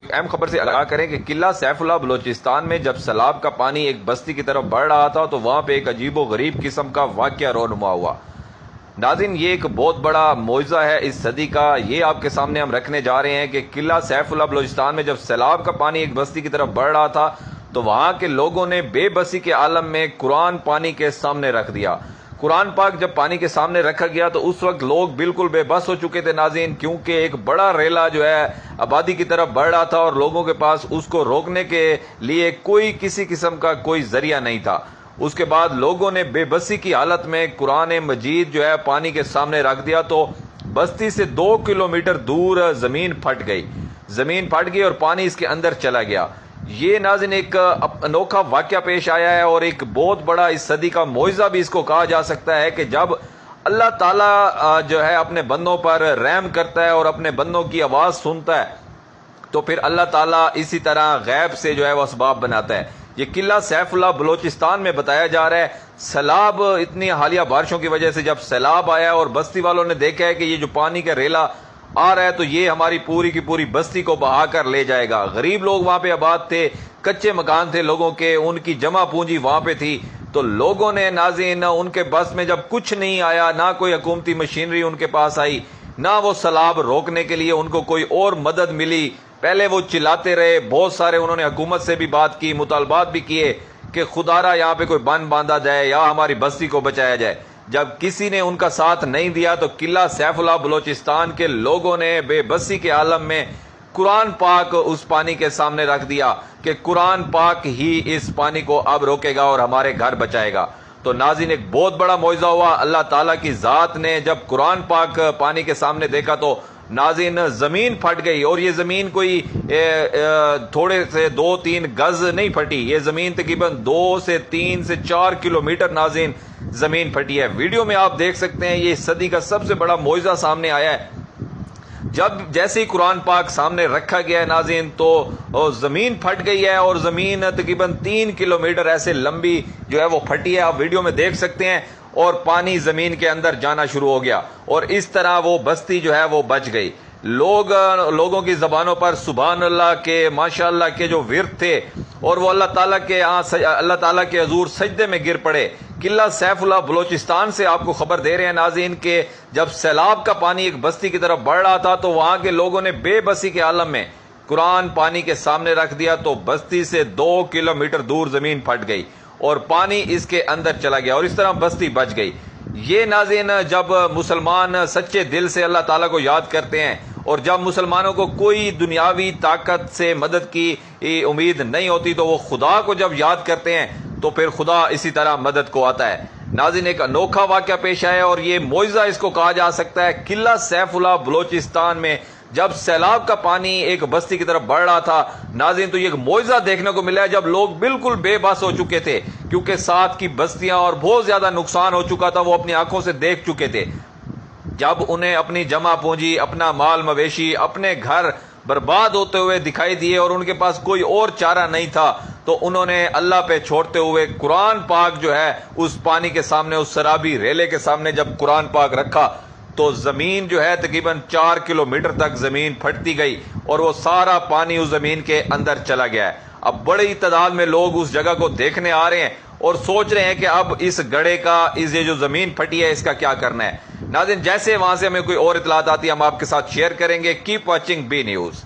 اہم خبر سے آگاہ کریں کہ قلعہ سیف اللہ بلوچستان میں جب سیلاب کا پانی ایک بستی کی طرف بڑھ رہا تھا تو وہاں پہ ایک عجیب و غریب قسم کا واقعہ رونما ہوا۔ ناظرین، یہ ایک بہت بڑا معجزہ ہے اس صدی کا، یہ آپ کے سامنے ہم رکھنے جا رہے ہیں کہ قلعہ سیف اللہ بلوچستان میں جب سیلاب کا پانی ایک بستی کی طرف بڑھ رہا تھا تو وہاں کے لوگوں نے بے بسی کے عالم میں قرآن پانی کے سامنے رکھ دیا۔ قرآن پاک جب پانی کے سامنے رکھا گیا تو اس وقت لوگ بالکل بے بس ہو چکے تھے ناظرین، کیونکہ ایک بڑا ریلا جو ہے آبادی کی طرف بڑھ رہا تھا اور لوگوں کے پاس اس کو روکنے کے لیے کوئی کسی قسم کا کوئی ذریعہ نہیں تھا۔ اس کے بعد لوگوں نے بے بسی کی حالت میں قرآن مجید جو ہے پانی کے سامنے رکھ دیا تو بستی سے 2 کلومیٹر دور زمین پھٹ گئی اور پانی اس کے اندر چلا گیا۔ یہ ناظرین ایک انوکھا واقعہ پیش آیا ہے اور ایک بہت بڑا اس صدی کا معجزہ بھی اس کو کہا جا سکتا ہے کہ جب اللہ تعالیٰ جو ہے اپنے بندوں پر رحم کرتا ہے اور اپنے بندوں کی آواز سنتا ہے تو پھر اللہ تعالیٰ اسی طرح غیب سے جو ہے وہ اسباب بناتا ہے۔ یہ قلعہ سیف اللہ بلوچستان میں بتایا جا رہا ہے، سیلاب اتنی حالیہ بارشوں کی وجہ سے جب سیلاب آیا اور بستی والوں نے دیکھا ہے کہ یہ جو پانی کا ریلا آ رہا ہے تو یہ ہماری پوری کی پوری بستی کو بہا کر لے جائے گا۔ غریب لوگ وہاں پہ آباد تھے، کچے مکان تھے لوگوں کے، ان کی جمع پونجی وہاں پہ تھی، تو لوگوں نے ناظرین ان کے بس میں جب کچھ نہیں آیا، نہ کوئی حکومتی مشینری ان کے پاس آئی، نہ وہ سیلاب روکنے کے لیے ان کو کوئی اور مدد ملی، پہلے وہ چلاتے رہے، بہت سارے انہوں نے حکومت سے بھی بات کی، مطالبات بھی کیے کہ خدارا یہاں پہ کوئی بند باندھا جائے یا ہماری بستی کو بچایا جائے۔ جب کسی نے ان کا ساتھ نہیں دیا تو قلعہ سیف اللہ بلوچستان کے لوگوں نے بے بسی کے عالم میں قرآن پاک اس پانی کے سامنے رکھ دیا کہ قرآن پاک ہی اس پانی کو اب روکے گا اور ہمارے گھر بچائے گا۔ تو ناظرین ایک بہت بڑا معجزہ ہوا، اللہ تعالیٰ کی ذات نے جب قرآن پاک پانی کے سامنے دیکھا تو ناظرین زمین پھٹ گئی، اور یہ زمین کوئی تھوڑے سے 2-3 گز نہیں پھٹی، یہ زمین تقریباً 2 سے 3 سے 4 کلومیٹر ناظرین زمین پھٹی ہے۔ ویڈیو میں آپ دیکھ سکتے ہیں یہ صدی کا سب سے بڑا معجزہ سامنے آیا ہے۔ جب جیسے ہی قرآن پاک سامنے رکھا گیا ہے ناظرین تو زمین پھٹ گئی ہے اور زمین تقریباً 3 کلومیٹر ایسے لمبی جو ہے وہ پھٹی ہے، آپ ویڈیو میں دیکھ سکتے ہیں، اور پانی زمین کے اندر جانا شروع ہو گیا اور اس طرح وہ بستی جو ہے وہ بچ گئی۔ لوگوں کی زبانوں پر سبحان اللہ کے ماشاء اللہ کے جو ورد تھے اور وہ اللہ تعالیٰ کے حضور سجدے میں گر پڑے۔ قلعہ سیف اللہ بلوچستان سے آپ کو خبر دے رہے ہیں ناظرین کہ جب سیلاب کا پانی ایک بستی کی طرف بڑھ رہا تھا تو وہاں کے لوگوں نے بے بسی کے عالم میں قرآن پانی کے سامنے رکھ دیا تو بستی سے 2 کلومیٹر دور زمین پھٹ گئی اور پانی اس کے اندر چلا گیا اور اس طرح بستی بچ گئی۔ یہ ناظرین جب مسلمان سچے دل سے اللہ تعالیٰ کو یاد کرتے ہیں اور جب مسلمانوں کو کوئی دنیاوی طاقت سے مدد کی امید نہیں ہوتی تو وہ خدا کو جب یاد کرتے ہیں تو پھر خدا اسی طرح مدد کو آتا ہے۔ ناظرین ایک انوکھا واقعہ پیش آیا اور یہ معجزہ اس کو کہا جا سکتا ہے۔ قلعہ سیف اللہ بلوچستان میں جب سیلاب کا پانی ایک بستی کی طرف بڑھ رہا تھا ناظرین تو یہ ایک معجزہ دیکھنے کو ملا ہے جب لوگ بالکل بے بس ہو چکے تھے، کیونکہ ساتھ کی بستیاں اور بہت زیادہ نقصان ہو چکا تھا، وہ اپنی آنکھوں سے دیکھ چکے تھے۔ جب انہیں اپنی جمع پونجی، اپنا مال مویشی، اپنے گھر برباد ہوتے ہوئے دکھائی دیے اور ان کے پاس کوئی اور چارہ نہیں تھا تو انہوں نے اللہ پہ چھوڑتے ہوئے قرآن پاک جو ہے اس پانی کے سامنے، اس سرابی ریلے کے سامنے جب قرآن پاک رکھا تو زمین جو ہے تقریباً 4 کلومیٹر تک زمین پھٹتی گئی اور وہ سارا پانی اس زمین کے اندر چلا گیا ہے۔ اب بڑی تعداد میں لوگ اس جگہ کو دیکھنے آ رہے ہیں اور سوچ رہے ہیں کہ اب اس گڑھے کا، یہ جو زمین پھٹی ہے اس کا کیا کرنا ہے۔ ناظرین جیسے وہاں سے ہمیں کوئی اور اطلاعات آتی ہے ہم آپ کے ساتھ شیئر کریں گے۔ Keep watching B news.